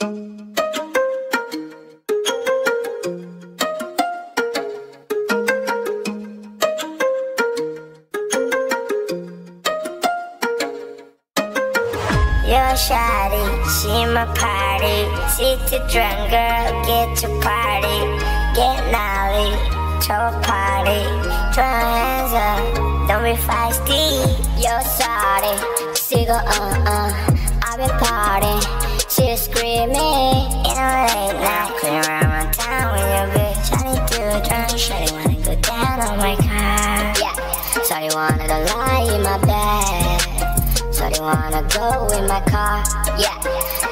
Yo, shawty, she my party. See the drunk girl, get to party. Get gnarly, throw a party. Throw your hands up, don't be feisty. Yo, sorry, she go I've been partying. She screaming in a late night. Clean around my town with your bitch. Shawty do a drunk, shawty wanna go down on my car. Yeah, shawty wanna lie in my bed. Shawty wanna go in my car, yeah.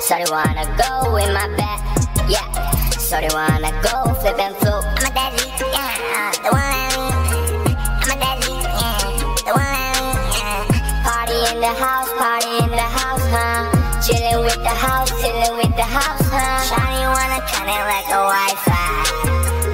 Shawty wanna go in my bed, yeah. Shawty wanna go flip and float. I'm a daddy, yeah, the one I mean. I'm a daddy, yeah, the one I mean, yeah. Party in the house, huh? Chillin' with the house, huh? Shawty wanna connect like a Wi-Fi.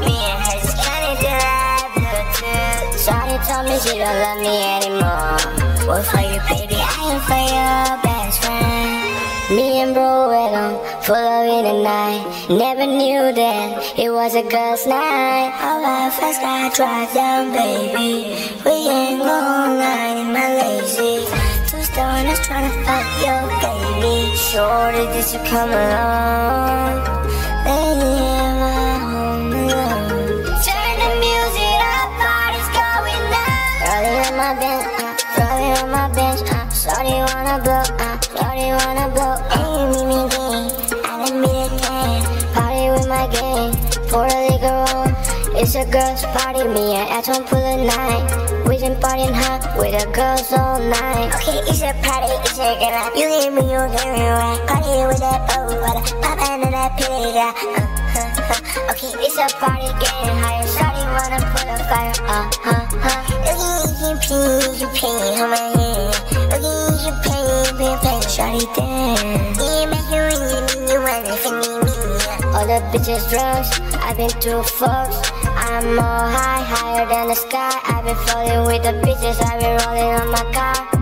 Me and her just connected like Bluetooth. Shawty told me she don't love me anymore. Well, for you, baby, I am for your best friend. Me and bro went on, full of in the night. Never knew that it was a girl's night. All our friends got drive down, baby. We ain't go all night in my lazy. Two stoners tryna fuck your baby. Shorty, did you come along? Lady, am I home alone? Turn the music up, party's going on. Rolling on my bench, rolling on my bench, shawty wanna blow, shawty wanna blow. Hey, meet me again, I done meet again. Party with my gang, pour the liquor on. It's a girls' party, me and Ash won't pull a nine. We been partying hard with the girls all night. Okay, it's a party, it's a good night. You give me right. Party with that water, pop into that pity, okay, it's a party, getting higher. Shawty wanna put a fire, you pay, on my hand. You pay, shawty dance. Yeah, make you ring, you want it for me. All the bitches drugs, I've been through fucks. I'm more higher than the sky. I've been floating with the bitches, I've been rolling on my car.